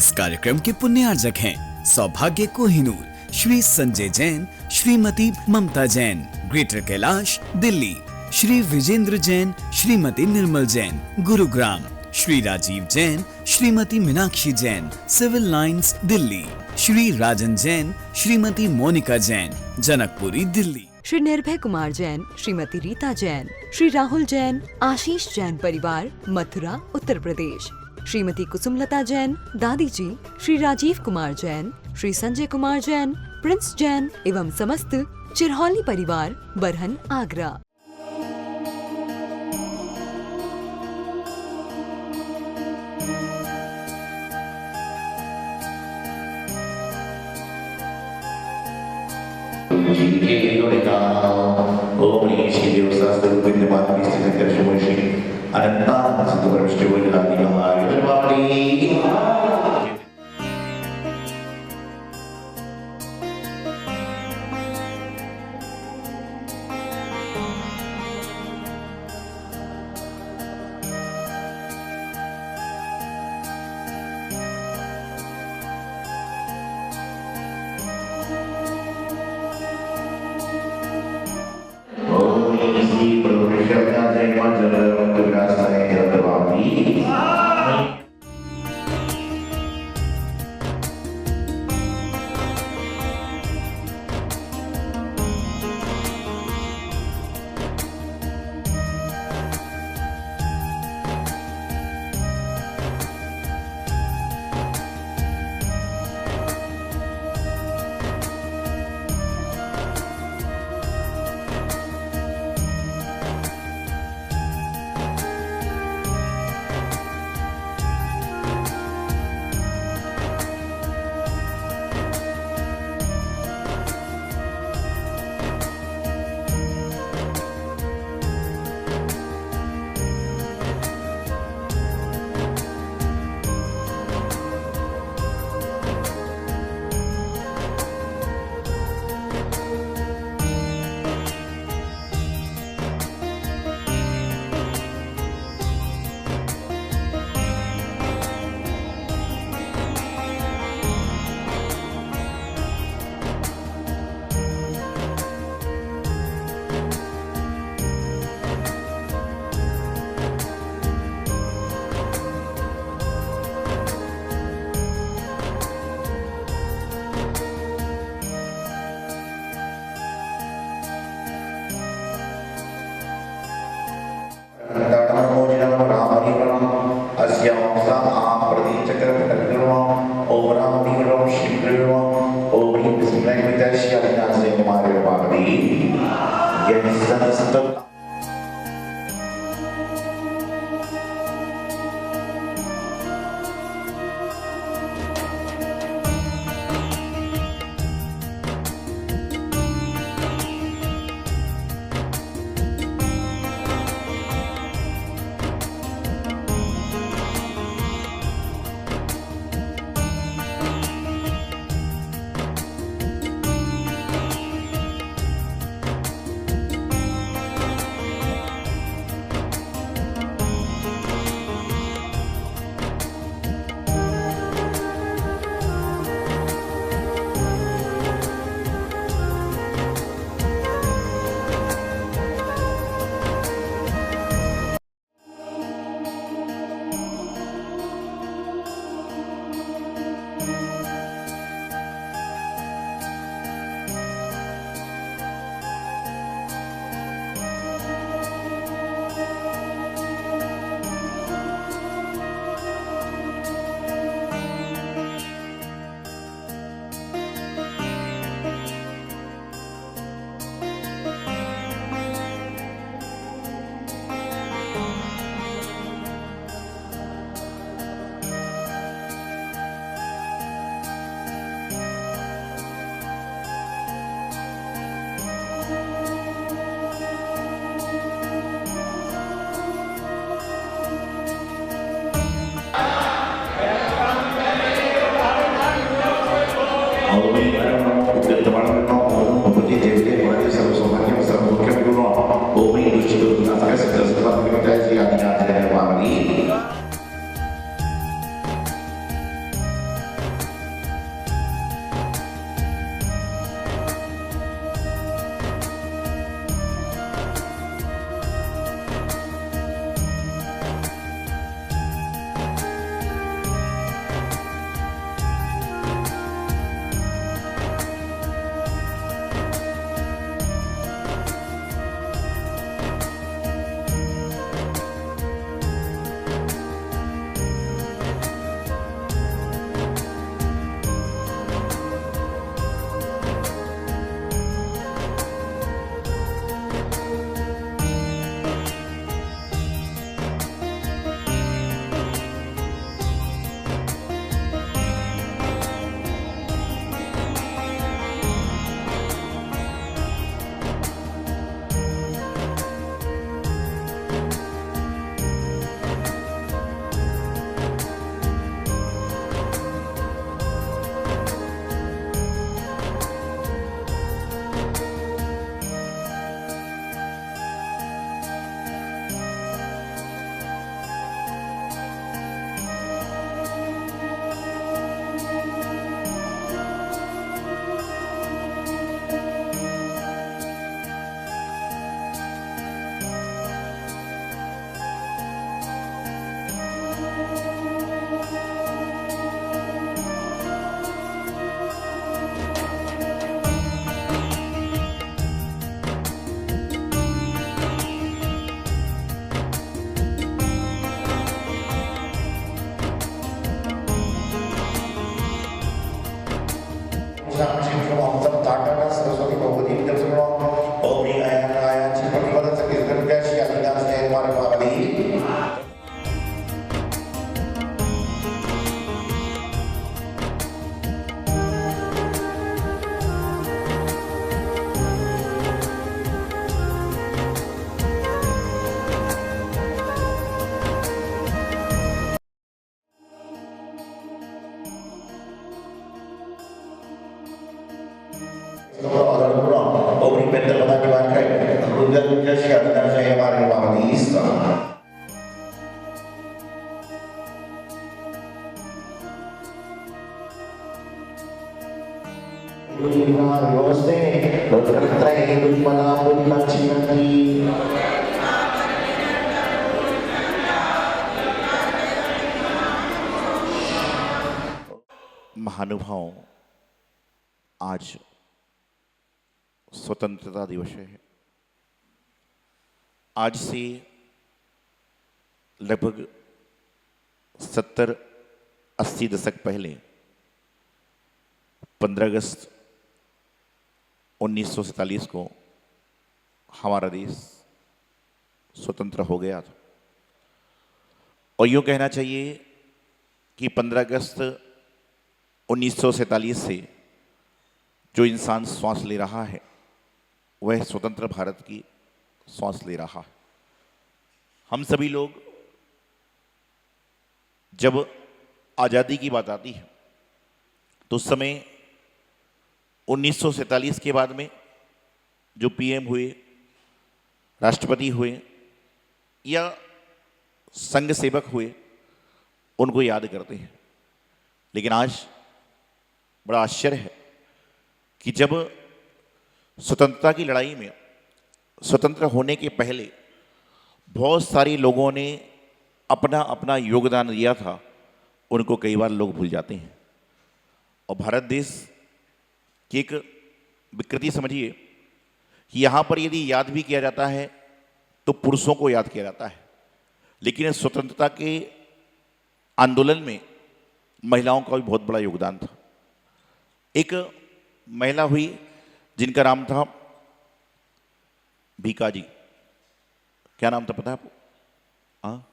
इस कार्यक्रम के पुण्यार्जक हैं सौभाग्य Kohinoor, Shri Sanjay Jain, Shrimati Mamta Jain, Greater Kailash Delhi, Shri Vijender Jain, Shrimati Nirmal Jain, Gurugram, Shri Rajeev Jain, Shrimati Meenakshi Jain, Civil Lines Delhi, Shri Rajan Jain, Shrimati Monika Jain, Janakpuri Delhi, Shri Nirbhay Kumar Jain, Shrimati Rita Jain, Shri Rahul Jain, आशीष जैन परिवार, मथुरा उत्तर प्रदेश, श्रीमती कुसुमलता जैन, दादी जी, श्री राजीव कुमार जैन, श्री संजय कुमार जैन, प्रिंस जैन एवं समस्त चिरहौली परिवार, बरहन आगरा। सरस्वती भगवती ओम आयान आयान प्रतिपद सकीर्तन श्री आदिदास जय मारवाड़ी। महानुभाव, आज स्वतंत्रता दिवस है। आज से लगभग 70-80 दशक पहले 15 अगस्त 1947 को हमारा देश स्वतंत्र हो गया था। और यूँ कहना चाहिए कि 15 अगस्त 1947 से जो इंसान श्वास ले रहा है वह स्वतंत्र भारत की श्वास ले रहा है। हम सभी लोग जब आज़ादी की बात आती है तो उस समय 1947 के बाद में जो पीएम हुए, राष्ट्रपति हुए या संघ सेवक हुए, उनको याद करते हैं। लेकिन आज बड़ा आश्चर्य है कि जब स्वतंत्रता की लड़ाई में स्वतंत्र होने के पहले बहुत सारे लोगों ने अपना अपना योगदान दिया था, उनको कई बार लोग भूल जाते हैं। और भारत देश की एक विकृति समझिए कि यहाँ पर यदि याद भी किया जाता है तो पुरुषों को याद किया जाता है, लेकिन स्वतंत्रता के आंदोलन में महिलाओं का भी बहुत बड़ा योगदान था। एक महिला हुई जिनका नाम था भीकाजी। क्या नाम था पता है आपको? हाँ,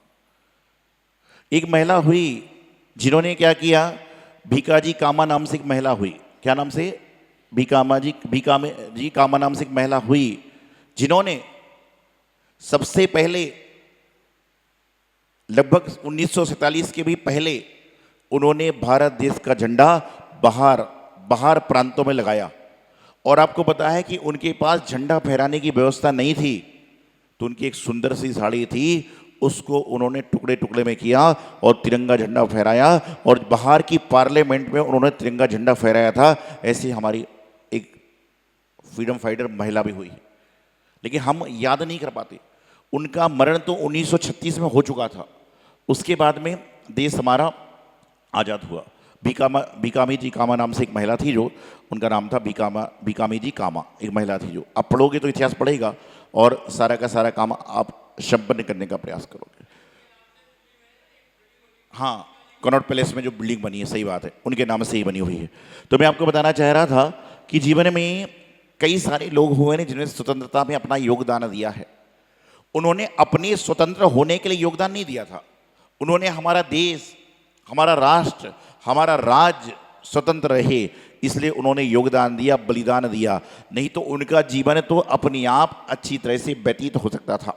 एक महिला हुई जिन्होंने क्या किया, भीकाजी कामा नाम से एक महिला हुई। क्या नाम से? भीकाजी कामा नाम से एक महिला हुई जिन्होंने सबसे पहले लगभग 1947 के भी पहले उन्होंने भारत देश का झंडा बाहर प्रांतों में लगाया। और आपको पता है कि उनके पास झंडा फहराने की व्यवस्था नहीं थी, तो उनकी एक सुंदर सी साड़ी थी, उसको उन्होंने टुकड़े टुकड़े में किया और तिरंगा झंडा फहराया और बाहर की पार्लियामेंट में उन्होंने तिरंगा झंडा फहराया था। ऐसी हमारी एक फ्रीडम फाइटर महिला भी हुई, लेकिन हम याद नहीं कर पाते। उनका मरण तो 1936 में हो चुका था। उसके बाद में देश हमारा आज़ाद हुआ। भीकामी जी कामा नाम से एक महिला थी, जो उनका नाम था भीकामी जी कामा, एक महिला थी। जो आप पढ़ोगे तो इतिहास पढ़ेगा और सारा का सारा काम आप संपन्न करने का प्रयास करोगे। हाँ, कनॉट पैलेस में जो बिल्डिंग बनी है, सही बात है, उनके नाम से ही बनी हुई है। तो मैं आपको बताना चाह रहा था कि जीवन में कई सारे लोग हुए हैं जिन्होंने स्वतंत्रता में अपना योगदान दिया है। उन्होंने अपने स्वतंत्र होने के लिए योगदान नहीं दिया था, उन्होंने हमारा देश, हमारा राष्ट्र, हमारा राज्य स्वतंत्र रहे इसलिए उन्होंने योगदान दिया, बलिदान दिया। नहीं तो उनका जीवन तो अपने आप अच्छी तरह से व्यतीत हो सकता था,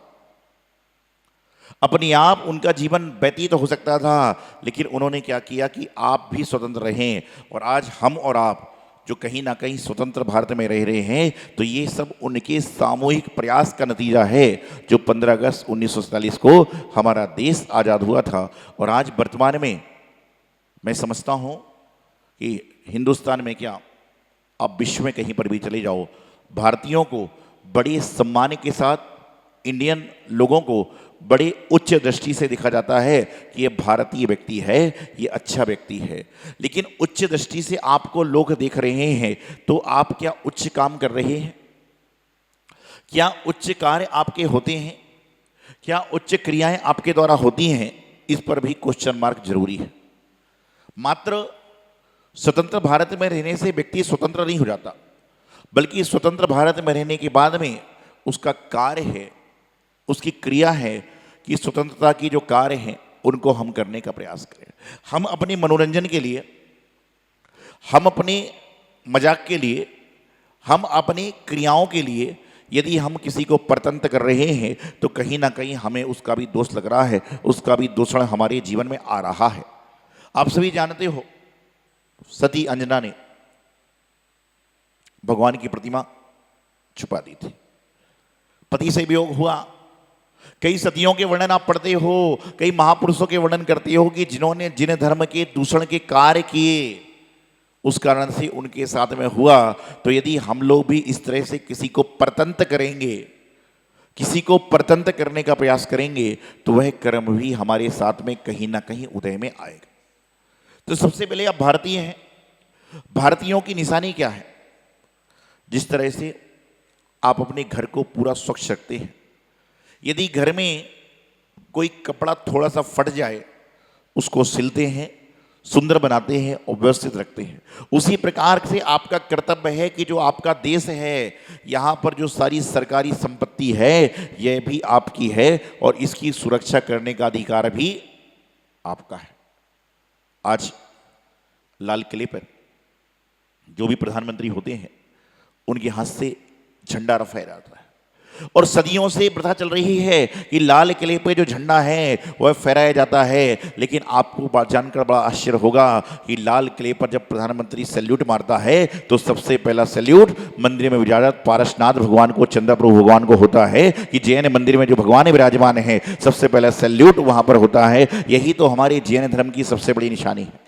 अपने आप उनका जीवन व्यतीत हो सकता था। लेकिन उन्होंने क्या किया कि आप भी स्वतंत्र रहें। और आज हम और आप जो कहीं ना कहीं स्वतंत्र भारत में रह रहे हैं, तो ये सब उनके सामूहिक प्रयास का नतीजा है, जो 15 अगस्त 1947 को हमारा देश आज़ाद हुआ था। और आज वर्तमान में मैं समझता हूँ कि हिंदुस्तान में क्या, आप विश्व में कहीं पर भी चले जाओ, भारतीयों को बड़े सम्मान के साथ, इंडियन लोगों को बड़े उच्च दृष्टि से देखा जाता है कि ये भारतीय व्यक्ति है, ये अच्छा व्यक्ति है। लेकिन उच्च दृष्टि से आपको लोग देख रहे हैं तो आप क्या उच्च काम कर रहे हैं? क्या उच्च कार्य आपके होते हैं? क्या उच्च क्रियाएं आपके द्वारा होती हैं? इस पर भी क्वेश्चन मार्क जरूरी है। मात्र स्वतंत्र भारत में रहने से व्यक्ति स्वतंत्र नहीं हो जाता, बल्कि स्वतंत्र भारत में रहने के बाद में उसका कार्य है, उसकी क्रिया है कि स्वतंत्रता की जो कार्य हैं उनको हम करने का प्रयास करें। हम अपने मनोरंजन के लिए, हम अपने मजाक के लिए, हम अपनी क्रियाओं के लिए यदि हम किसी को परतंत्र कर रहे हैं तो कहीं ना कहीं हमें उसका भी दोष लग रहा है, उसका भी दूषण हमारे जीवन में आ रहा है। आप सभी जानते हो सती अंजना ने भगवान की प्रतिमा छुपा दी थी, पति से वियोग हुआ। कई सतियों के वर्णन आप पढ़ते हो, कई महापुरुषों के वर्णन करते हो कि जिन्होंने जिन धर्म के दूषण के कार्य किए उस कारण से उनके साथ में हुआ। तो यदि हम लोग भी इस तरह से किसी को परतंत्र करेंगे, किसी को परतंत्र करने का प्रयास करेंगे तो वह कर्म भी हमारे साथ में कहीं ना कहीं उदय में आएगा। तो सबसे पहले आप भारतीय हैं, भारतीयों की निशानी क्या है? जिस तरह से आप अपने घर को पूरा स्वच्छ रखते हैं, यदि घर में कोई कपड़ा थोड़ा सा फट जाए उसको सिलते हैं, सुंदर बनाते हैं और व्यवस्थित रखते हैं, उसी प्रकार से आपका कर्तव्य है कि जो आपका देश है, यहाँ पर जो सारी सरकारी संपत्ति है यह भी आपकी है और इसकी सुरक्षा करने का अधिकार भी आपका है। आज लाल किले पर जो भी प्रधानमंत्री होते हैं उनके हाथ से झंडा फहराया जाता है और सदियों से प्रथा चल रही है कि लाल किले पे जो झंडा है वह फहराया जाता है। लेकिन आपको जानकर बड़ा आश्चर्य होगा कि लाल किले पर जब प्रधानमंत्री सैल्यूट मारता है तो सबसे पहला सैल्यूट मंदिर में विराजत पारसनाथ भगवान को, चंद्रप्रभु भगवान को होता है कि जैन मंदिर में जो भगवान विराजमान है सबसे पहला सैल्यूट वहां पर होता है। यही तो हमारे जैन धर्म की सबसे बड़ी निशानी है,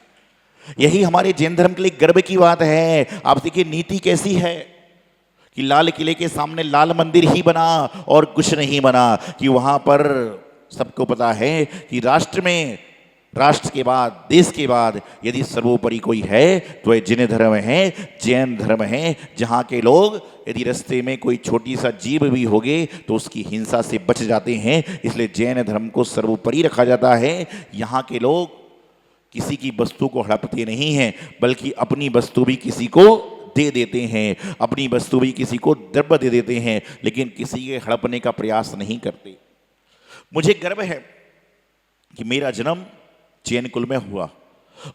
यही हमारे जैन धर्म के लिए गर्व की बात है। आप देखिए नीति कैसी है कि लाल किले के सामने लाल मंदिर ही बना और कुछ नहीं बना, कि वहां पर सबको पता है कि राष्ट्र में, राष्ट्र के बाद, देश के बाद यदि सर्वोपरि कोई है तो यह जैन धर्म है, जैन धर्म है, जहाँ के लोग यदि रास्ते में कोई छोटी सा जीव भी होगे तो उसकी हिंसा से बच जाते हैं। इसलिए जैन धर्म को सर्वोपरि रखा जाता है। यहाँ के लोग किसी की वस्तु को हड़पते नहीं हैं, बल्कि अपनी वस्तु भी किसी को दे देते हैं, अपनी वस्तु भी किसी को द्रव्य दे देते हैं, लेकिन किसी के हड़पने का प्रयास नहीं करते। मुझे गर्व है कि मेरा जन्म जैन कुल में हुआ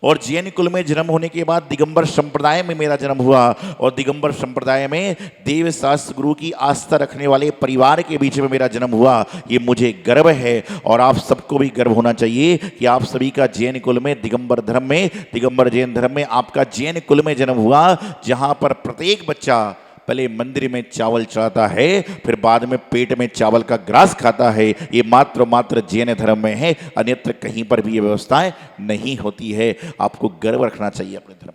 और जैन कुल में जन्म होने के बाद दिगंबर संप्रदाय में मेरा जन्म हुआ और दिगंबर संप्रदाय में देव शास्त्र गुरु की आस्था रखने वाले परिवार के बीच में मेरा जन्म हुआ। ये मुझे गर्व है और आप सबको भी गर्व होना चाहिए कि आप सभी का जैन कुल में, दिगंबर धर्म में, दिगंबर जैन धर्म में आपका जैन कुल में जन्म हुआ, जहां पर प्रत्येक बच्चा पहले मंदिर में चावल चढ़ाता है, फिर बाद में पेट में चावल का ग्रास खाता है। ये मात्र जैन धर्म में है, अन्यत्र कहीं पर भी ये व्यवस्थाएं नहीं होती है। आपको गर्व रखना चाहिए अपने धर्म।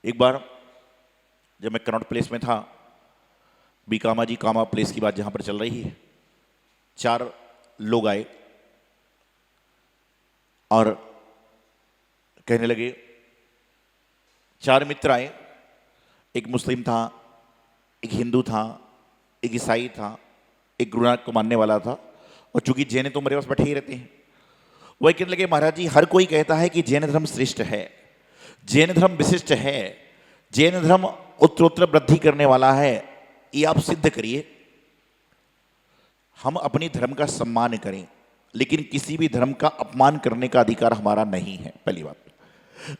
एक बार जब मैं कनॉट प्लेस में था, बीकामा जी कामा प्लेस की बात जहां पर चल रही है, 4 लोग आए और कहने लगे, 4 मित्र आए, एक मुस्लिम था, एक हिंदू था, एक ईसाई था, एक गुरु नानक को मानने वाला था, और चूंकि जैन तो मेरे पास बैठे ही रहते हैं, वह कहने लगे, महाराज जी हर कोई कहता है कि जैन धर्म श्रेष्ठ है, जैन धर्म विशिष्ट है, जैन धर्म उत्तरोत्तर वृद्धि करने वाला है, ये आप सिद्ध करिए। हम अपने धर्म का सम्मान करें, लेकिन किसी भी धर्म का अपमान करने का अधिकार हमारा नहीं है। पहली बात,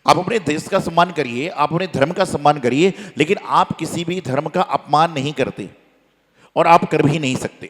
आप अपने देश का सम्मान करिए, आप अपने धर्म का सम्मान करिए, लेकिन आप किसी भी धर्म का अपमान नहीं करते और आप कर भी नहीं सकते।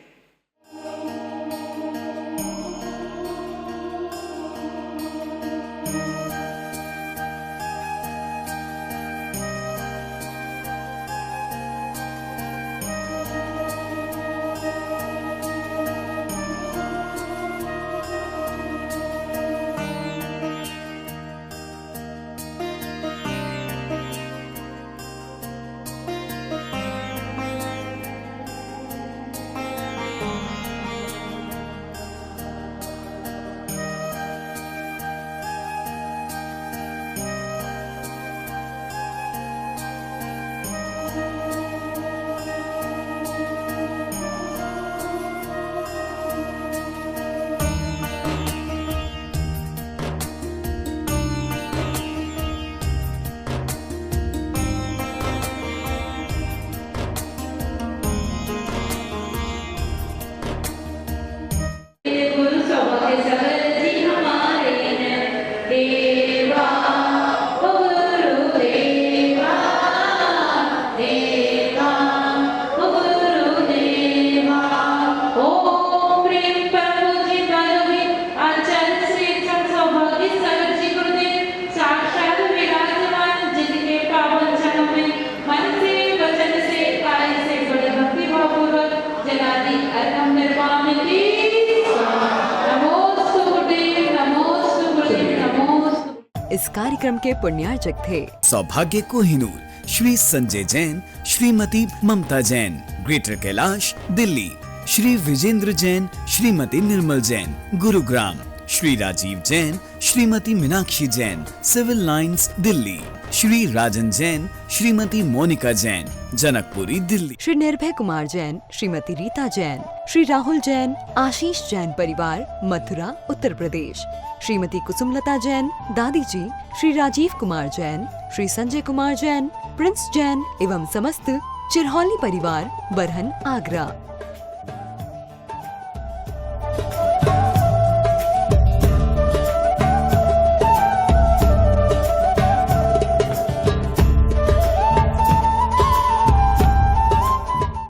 कार्यक्रम के पुण्यार्चक थे। सौभाग्य Kohinoor Shri Sanjay Jain, Shrimati Mamta Jain, Greater Kailash, Delhi. Shri Vijender Jain, Shrimati Nirmal Jain, Gurugram. Shri Rajeev Jain, Shrimati Meenakshi Jain, Civil Lines, Delhi. Shri Rajan Jain, Shrimati Monika Jain, Janakpuri, Delhi. Shri Nirbhay Kumar Jain, Shrimati Rita Jain, Shri Rahul Jain, आशीष जैन परिवार, मथुरा, उत्तर प्रदेश। श्रीमती कुसुमलता जैन, दादी जी, श्री राजीव कुमार जैन, श्री संजय कुमार जैन, प्रिंस जैन एवं समस्त चिरहौली परिवार, बरहन, आगरा।